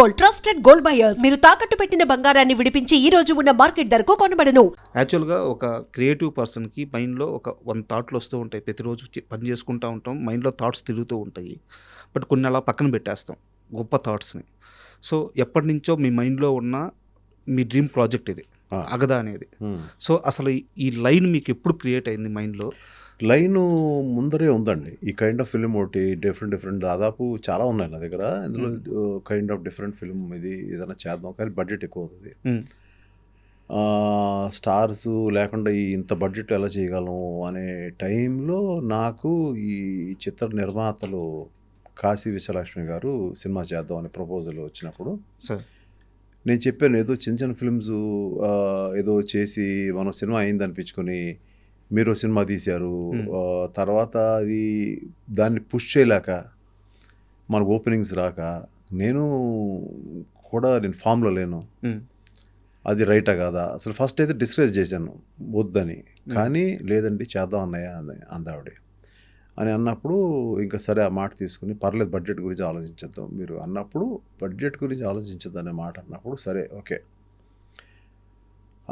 Gold, trusted gold buyers. మీరు తాకట్టు పెట్టిన బంగారాన్ని విడిపించి ఈ రోజు ఉన్న మార్కెట్ ధరకు కొనబడను. యాక్చువల్గా ఒక క్రియేటివ్ పర్సన్కి మైండ్లో ఒక 100 థాట్లు వస్తూ ఉంటాయి. ప్రతిరోజు పని చేసుకుంటూ ఉంటాం, మైండ్లో థాట్స్ తిరుగుతూ ఉంటాయి. బట్ కొన్ని అలా పక్కన పెట్టేస్తాం గొప్ప థాట్స్ని. సో ఎప్పటి నుంచో మీ మైండ్లో ఉన్న మీ డ్రీమ్ ప్రాజెక్ట్ ఇది అగదా అనేది. సో అసలు ఈ లైన్ మీకు ఎప్పుడు క్రియేట్ అయింది మైండ్లో? లైను ముందరే ఉందండి. ఈ కైండ్ ఆఫ్ ఫిలిం ఒకటి డిఫరెంట్ దాదాపు చాలా ఉన్నాయి నా దగ్గర. ఇందులో కైండ్ ఆఫ్ డిఫరెంట్ ఫిలిం ఇది ఏదైనా చేద్దాం, కానీ బడ్జెట్ ఎక్కువ అవుతుంది. స్టార్స్ లేకుండా ఇంత బడ్జెట్ ఎలా చేయగలం అనే టైంలో నాకు ఈ చిత్ర నిర్మాతలు కాశీ విశ్వలక్ష్మి గారు సినిమా చేద్దాం అనే ప్రపోజల్ వచ్చినప్పుడు సార్ నేను చెప్పాను, ఏదో చిన్న చిన్న ఫిల్మ్స్ ఏదో చేసి మనం సినిమా అయింది అనిపించుకొని మీరు సినిమా తీశారు. తర్వాత అది దాన్ని పుష్ చేయలేక మనకు ఓపెనింగ్స్ రాక నేను ఫామ్లో లేను. అది రైటా కాదా అసలు ఫస్ట్ అయితే డిస్కరేజ్ చేశాను వద్దని. కానీ లేదండి చేద్దాం అన్నయ్య అందావిడ అని అన్నప్పుడు ఇంకా సరే ఆ మాట తీసుకుని పర్లేదు బడ్జెట్ గురించి ఆలోచించద్దాం మీరు అన్నప్పుడు, బడ్జెట్ గురించి ఆలోచించద్దు అనే మాట అన్నప్పుడు సరే ఓకే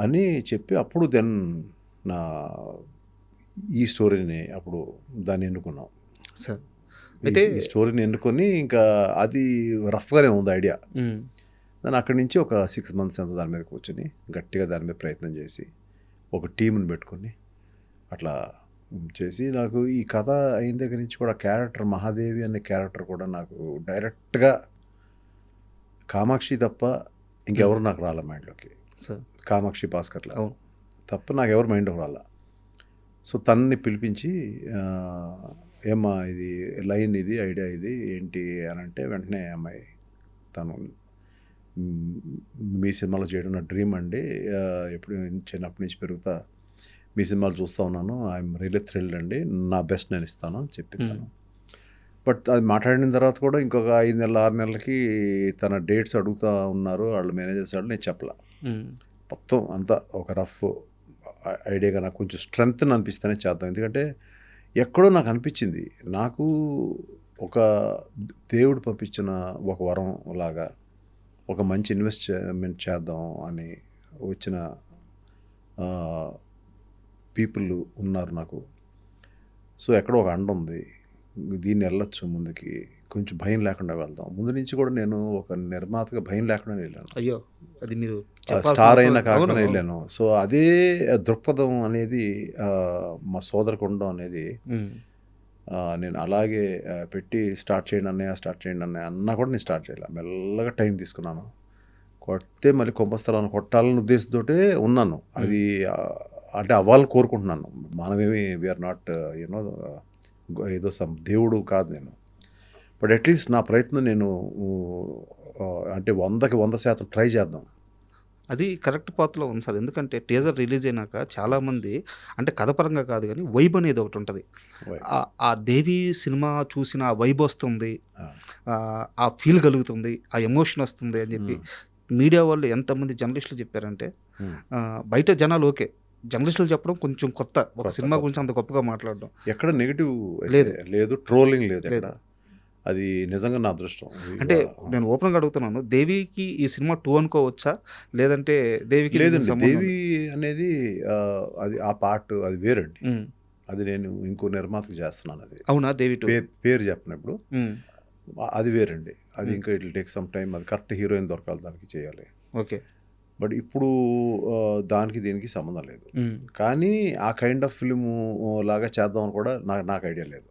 అని చెప్పి అప్పుడు దెన్ నా ఈ స్టోరీని అప్పుడు దాన్ని ఎన్నుకున్నాం సార్. అయితే ఈ స్టోరీని ఎన్నుకొని ఇంకా అది రఫ్గానే ఉంది ఐడియా. దాన్ని అక్కడి నుంచి ఒక 6 months ఎంత దాని మీద కూర్చొని గట్టిగా దాని మీద ప్రయత్నం చేసి ఒక టీంని పెట్టుకొని అట్లా చేసి నాకు ఈ కథ అయిన దగ్గర నుంచి కూడా క్యారెక్టర్ మహాదేవి అనే క్యారెక్టర్ కూడా నాకు డైరెక్ట్గా కామాక్షి తప్ప ఇంకెవరు నాకు రాలే మైండ్లోకి. సార్ కామాక్షి భాస్కర్లా తప్ప నాకు ఎవరు మైండ్లోకి రాలే. సో తనని పిలిపించి ఏమ్మా ఇది లైన్ ఇది ఐడియా ఇది ఏంటి అని అంటే వెంటనే అమ్మాయి తను మీ సినిమాలో చేయడం నా డ్రీమ్ అండి, ఎప్పుడు చిన్నప్పటి నుంచి పెరుగుతా మీ సినిమాలు చూస్తూ ఉన్నాను, ఐఎమ్ రియల్లీ థ్రిల్డ్ అండి, నా బెస్ట్ నేను ఇస్తాను అని చెప్పింది. బట్ అది మాట్లాడిన తర్వాత కూడా ఇంకొక 5 నెలలు 6 నెలలకి తన డేట్స్ అడుగుతూ ఉన్నారు వాళ్ళ మేనేజర్స్ వాళ్ళు. నేను చెప్పలా, మొత్తం అంతా ఒక రఫ్ ఐడియాగా నాకు కొంచెం స్ట్రెంగ్త్ అనిపిస్తేనే చేద్దాం. ఎందుకంటే ఎక్కడో నాకు అనిపించింది, నాకు ఒక దేవుడు పంపించిన ఒక వరం లాగా ఒక మంచి ఇన్వెస్ట్మెంట్ చేద్దాం అని వచ్చిన పీపుల్ ఉన్నారు నాకు. సో ఎక్కడో ఒక అండ ఉంది, దీన్ని వెళ్ళొచ్చు ముందుకి, కొంచెం భయం లేకుండా వెళ్దాం. ముందు నుంచి కూడా నేను ఒక నిర్మాతగా భయం లేకుండా వెళ్ళాను. అయ్యో అది మీరు స్టార్ అయినా కాకుండా వెళ్ళాను. సో అదే దృక్పథం అనేది మా సోదరికి ఉండడం అనేది నేను అలాగే పెట్టి స్టార్ట్ చేయండి అన్నయ్య అన్నా కూడా నేను స్టార్ట్ చేయాలి. మెల్లగా టైం తీసుకున్నాను. కొడితే మళ్ళీ కుంభస్థలాన్ని కొట్టాలనే ఉద్దేశంతో ఉన్నాను. అది అంటే అవ్వాలని కోరుకుంటున్నాను. మనమేమి వీఆర్ నాట్ యూనో ఏదో దేవుడు కాదు నేను. బట్ అట్లీస్ట్ నా ప్రయత్నం నేను అంటే 100కి 100% ట్రై చేద్దాం. అది కరెక్ట్ పాత్రలో ఉంది సార్. ఎందుకంటే టీజర్ రిలీజ్ అయినాక చాలామంది అంటే కథపరంగా కాదు కానీ వైబ్ అనేది ఒకటి ఉంటుంది. ఆ దేవి సినిమా చూసిన ఆ వైబ్ వస్తుంది, ఆ ఫీల్ కలుగుతుంది, ఆ ఎమోషన్ వస్తుంది అని చెప్పి మీడియా వాళ్ళు ఎంతమంది జర్నలిస్టులు చెప్పారంటే, బయట జనాలు ఓకే, జర్నలిస్టులు చెప్పడం కొంచెం కొత్త, ఒక సినిమా గురించి అంత గొప్పగా మాట్లాడడం, ఎక్కడ నెగిటివ్ లేదు, ట్రోలింగ్ లేదు. అది నిజంగా నా అదృష్టం. అంటే నేను ఓపెన్గా అడుగుతున్నాను, దేవికి ఈ సినిమా 2 అనుకోవచ్చా, లేదంటే దేవికి లేదండి. దేవి అనేది అది ఆ పార్ట్ అది వేరండి. అది నేను ఇంకో నిర్మాతకు చేస్తున్నాను. అది అవునా? దేవి పేరు చెప్పినప్పుడు అది వేరండి. అది ఇంకా it will take some time. అది కరెక్ట్ హీరోయిన్ దొరకాలి, దానికి చేయాలి. ఓకే. బట్ ఇప్పుడు దానికి దీనికి సంబంధం లేదు. కానీ ఆ కైండ్ ఆఫ్ ఫిల్మ్ లాగా చేద్దామని కూడా నాకు ఐడియా లేదు.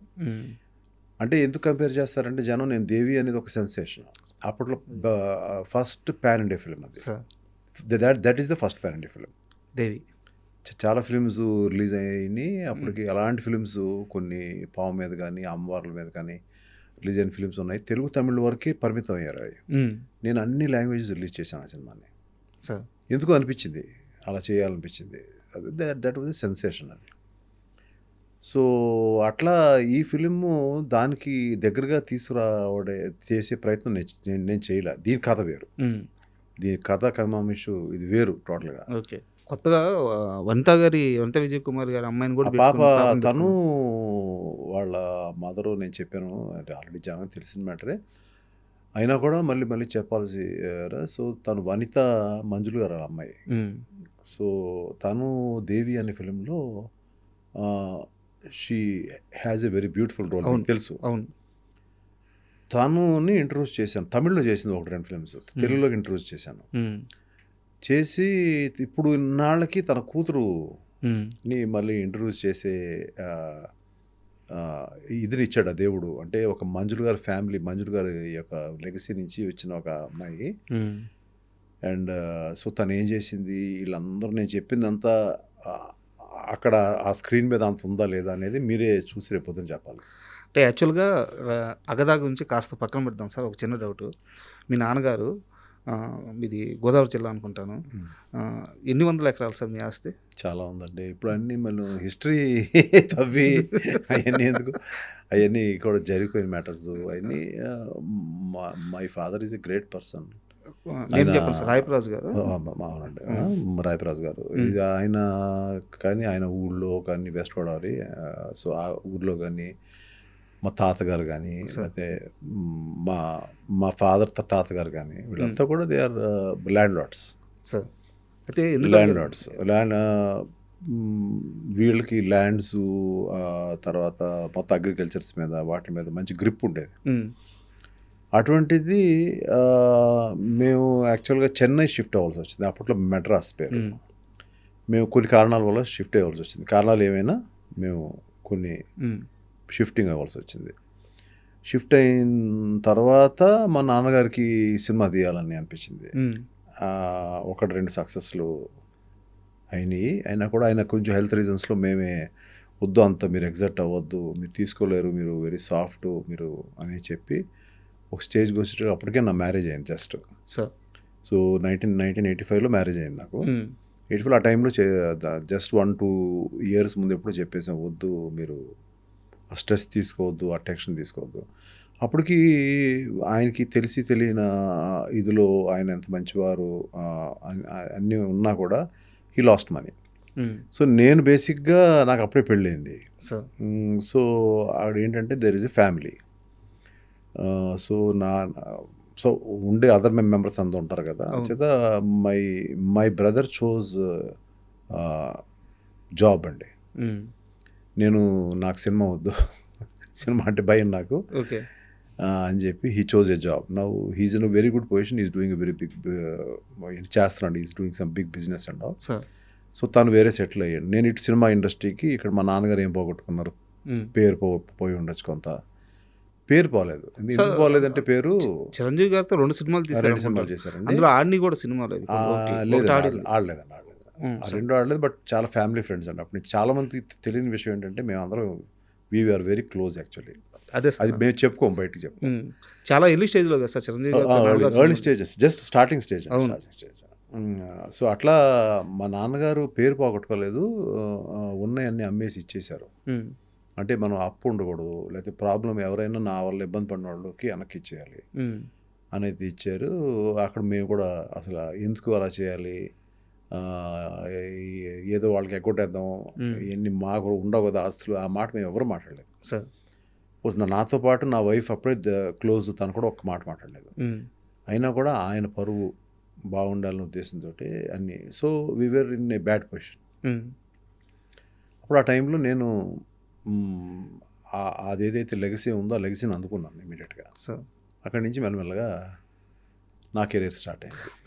అంటే ఎందుకు కంపేర్ చేస్తారంటే జనం, నేను దేవి అనేది ఒక సెన్సేషన్ అప్పట్లో, ఫస్ట్ పాన్ ఇండియా ఫిల్మ్ అది. That is the first pan India film Devi. చాలా ఫిల్మ్స్ రిలీజ్ అయ్యాయి అప్పటికి. అలాంటి ఫిల్మ్స్ కొన్ని పాము మీద కానీ అమ్మవార్ల మీద కానీ రిలీజ్ అయిన ఫిల్మ్స్ ఉన్నాయి. తెలుగు తమిళ వరకే పరిమితం అయ్యారు అవి. నేను అన్ని లాంగ్వేజెస్ రిలీజ్ చేశాను ఆ సినిమాని. ఎందుకు అనిపించింది, అలా చేయాలనిపించింది. దట్ వాజ్ ఎ సెన్సేషన్ అది. సో అట్లా ఈ ఫిలిము దానికి దగ్గరగా తీసుకురావడే చేసే ప్రయత్నం నేను చేయలే. దీని కథ వేరు, దీని కథ కమామిషు ఇది వేరు టోటల్గా. ఓకే. కొత్తగా వనిత విజయ్ కుమార్ గారి అమ్మాయిని కూడా పాప, తను వాళ్ళ మదరు, నేను చెప్పాను అంటే ఆల్రెడీ జనం తెలిసిన మ్యాటరే, అయినా కూడా మళ్ళీ మళ్ళీ చెప్పాల్సి సో తను వనిత మంజులు గారు వాళ్ళ అమ్మాయి. సో తను దేవి అనే ఫిలింలో she has a very beautiful role, అవును. తెలుసు. అవును. తనుని ఇంట్రడ్యూస్ చేశాను. తమిళ్లో చేసింది 1-2 ఫిల్మ్స్, తెలుగులోకి ఇంట్రడ్యూస్ చేశాను. చేసి ఇప్పుడు ఇన్నాళ్ళకి తన కూతురుని మళ్ళీ ఇంట్రడ్యూస్ చేసే ఇదిని ఇచ్చాడు ఆ దేవుడు. అంటే ఒక మంజులు గారి ఫ్యామిలీ, మంజులు గారి యొక్క లెగసీ నుంచి వచ్చిన ఒక అమ్మాయి. అండ్ సో తను ఏం చేసింది, వీళ్ళందరూ నేను చెప్పిందంతా అక్కడ ఆ స్క్రీన్ మీద అంత ఉందా లేదా అనేది మీరే చూసి రేపు పొద్దున చెప్పాలి. అంటే యాక్చువల్గా అగదా గురించి కాస్త పక్కన పెడదాం సార్. ఒక చిన్న డౌట్, మీ నాన్నగారు మీది గోదావరి జిల్లా అనుకుంటాను, ఎన్ని వందల ఎకరాలు సార్ మీ ఆస్తి? చాలా ఉందండి. ఇప్పుడు అన్నీ మనం హిస్టరీ తవ్వి అవన్నీ ఎందుకు, అవన్నీ కూడా జరిగిపోయిన మ్యాటర్స్ అవన్నీ. My father is a great person. నేను చెప్పండి సార్, రాయపరాజు గారు. అవునండి, రాయపరాజు గారు. ఇది ఆయన కానీ ఆయన ఊళ్ళో కానీ వెస్ట్ గోదావరి, సో ఆ ఊళ్ళో కానీ మా తాతగారు కానీ, లేకపోతే మా ఫాదర్ తాతగారు కానీ, వీళ్ళంతా కూడా they are landlords sir. అయితే ల్యాండ్ లార్డ్స్. వీళ్ళకి ల్యాండ్స్, తర్వాత మొత్తం అగ్రికల్చర్స్ మీద వాటి మీద మంచి గ్రిప్ ఉండేది. అటువంటిది మేము యాక్చువల్గా చెన్నై షిఫ్ట్ అవ్వాల్సి వచ్చింది. అప్పట్లో మెడ్రాస్ పేరు. మేము కొన్ని కారణాల వల్ల షిఫ్ట్ అవ్వాల్సి వచ్చింది. కారణాలు ఏమైనా మేము కొన్ని షిఫ్టింగ్ అవ్వాల్సి వచ్చింది. షిఫ్ట్ అయిన తర్వాత మా నాన్నగారికి సినిమా తీయాలని అనిపించింది. 1-2 సక్సెస్లు అయినాయి. అయినా కూడా ఆయన కొంచెం హెల్త్ రీజన్స్లో మేమే వద్దు, అంత మీరు ఎగ్జాక్ట్ అవ్వద్దు, మీరు తీసుకోలేరు, మీరు వెరీ సాఫ్ట్ మీరు అని చెప్పి ఒక స్టేజ్కి వచ్చేటప్పుడు అప్పటికే నా మ్యారేజ్ అయింది జస్ట్. సో 1985లో మ్యారేజ్ అయింది నాకు. 85 ఆ టైంలో జస్ట్ 1-2 ఇయర్స్ ముందు ఎప్పుడు చెప్పేసాం, వద్దు మీరు ఆ స్ట్రెస్ తీసుకోవద్దు, ఆ టెన్షన్ తీసుకోవద్దు. అప్పటికి ఆయనకి తెలియని ఇదిలో ఆయన ఎంత మంచివారు అన్నీ ఉన్నా కూడా హీ లాస్ట్ మనీ. సో నేను బేసిక్గా నాకు అప్పుడే పెళ్ళయింది. సో ఆవిడ ఏంటంటే there is a family. So ఉండే అదర్ మెంబర్స్ అంతా ఉంటారు కదా. చేత మై బ్రదర్ చోజ్ జాబ్ అండి. నాకు సినిమా వద్దు, సినిమా అంటే భయం నాకు అని చెప్పి he chose a job. Now he's in a very good position, is doing a very big చేస్తున్నాడు, is doing some big business and all. So తను వేరే సెటిల్ అయ్యాడు. నేను ఇటు సినిమా ఇండస్ట్రీకి, ఇక్కడ మా నాన్నగారు ఏం పోగొట్టుకున్నారు, పేరు పోయి ఉండొచ్చు, కొంత పేరు పోలేదు. ఎందుకు పోలేదంటే పేరు చిరంజీవి గారితో 2 సినిమాలు చేశారండి. అందులో ఆడిని కూడా సినిమాలు ఆడలేదండి, ఆడలేదు. 2 ఆడలేదు. బట్ చాలా ఫ్యామిలీ ఫ్రెండ్స్ అండి. అప్పుడు చాలా మందికి తెలియని విషయం ఏంటంటే మేమందరం వీఆర్ వెరీ క్లోజ్ యాక్చువల్లీ. అది మేము చెప్పుకోం, బయటకు చెప్పుకోం. చాలా ఎర్లీ స్టేజ్లో కదా sir Chiranjeevi early stages, just starting stage. So అట్లా మా నాన్నగారు పేరు పోగొట్టుకోలేదు, ఉన్నాయన్నీ అమ్మేసి ఇచ్చేశారు. అంటే మనం అప్పు ఉండకూడదు, లేకపోతే ప్రాబ్లం ఎవరైనా నా వల్ల ఇబ్బంది పడిన వాళ్ళకి వెనక్కి ఇచ్చేయాలి అనేది ఇచ్చారు. అక్కడ మేము కూడా అసలు ఎందుకు అలా చేయాలి, ఏదో వాళ్ళకి ఎగ్గొట్టేద్దాం, ఇవన్నీ మాకు ఉండవు కదా ఆస్తులు, ఆ మాట మేము ఎవరు మాట్లాడలేదు సార్. నాతో పాటు నా వైఫ్ అప్పుడే క్లోజ్, తను కూడా ఒక్క మాట మాట్లాడలేదు. అయినా కూడా ఆయన పరువు బాగుండాలనే ఉద్దేశంతో అన్నీ. So we were in a bad position. అప్పుడు ఆ టైంలో నేను అదేదైతే లెగసీ ఉందో ఆ లెగసీని అందుకున్నాను ఇమీడియట్గా. అక్కడి నుంచి మెల్లమెల్లగా నా కెరీర్ స్టార్ట్ అయింది.